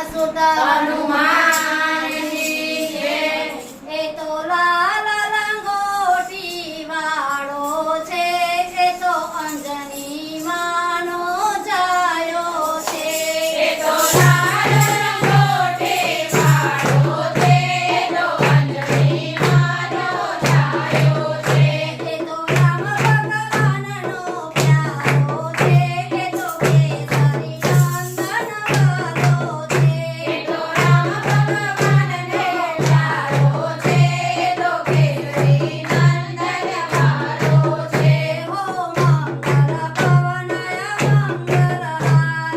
सुत हनुमान जी जय। ए तो लाल लंगोटी वाळो छे, ए तो अंजनी मानो जायो छे। ए तो लाल लंगोटी वाळो छे, ए तो अंजनी मानो जायो छे। ए तो राम भगवाननो प्यारो छे, ए तो केसरी नंदन वालो छे। ए तो राम भगवानने प्यारो छे, ए तो केसरी नंदन वालो छे। हो मंगल भवनय मंगलहारे,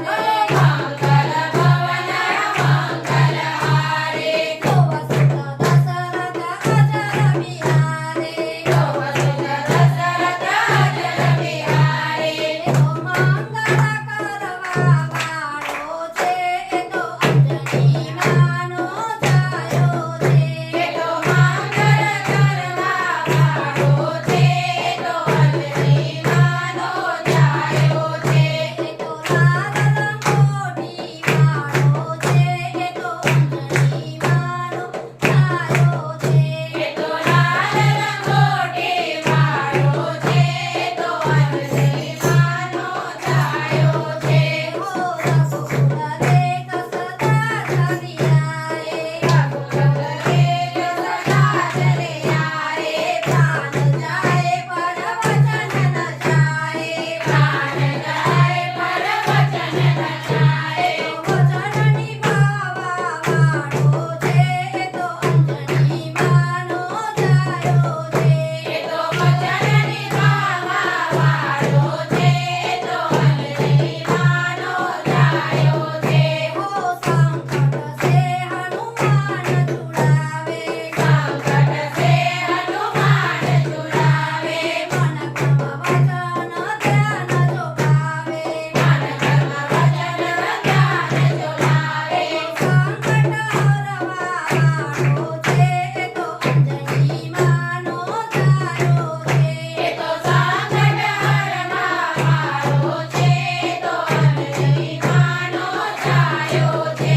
मंगल भवनय मंगलहारे। तो वसुत दशरथ अजर बिहारे, तो वसुत दशरथ अजर बिहारे। तो मंगल करवा वाळो छे, ए तो अंजनी मानो जायो छे। ए तो मंगल करवा वाळो छे, ए तो अंजनी मानो जायो छे। ए तो लाल लंगोटी वाळो छे, ए तो अंजनी मानो जायो छे। ए तो लाल लंगोटी वाळो छे, ए तो अंजनी मानो जायो छे। हो रघुकुल रेख सदा चली आए, रघुकुल रेख सदा चले आए। प्राण जाए पर वचन न जाए, प्राण जाए पर वचन न जाए। तो वचन निभावा वाळो छे, ए तो अंजनी मानो जायो छे। ए तो वचन निभावा वाळो छे, ए तो अंजनी मानो जायो छे। हो संकट से हनुमान छुड़ावे, संकट से हनुमान छुड़ावे। मन क्रम वचन ध्यान जो पावे, मन क्रम वचन ध्यान जो पावे। संकट हरवा वाळो छे, ए तो अंजनी मानो जायो छे। ए तो संकट हरवा वाळो छे, ए तो अंजनी मानो जायो छे।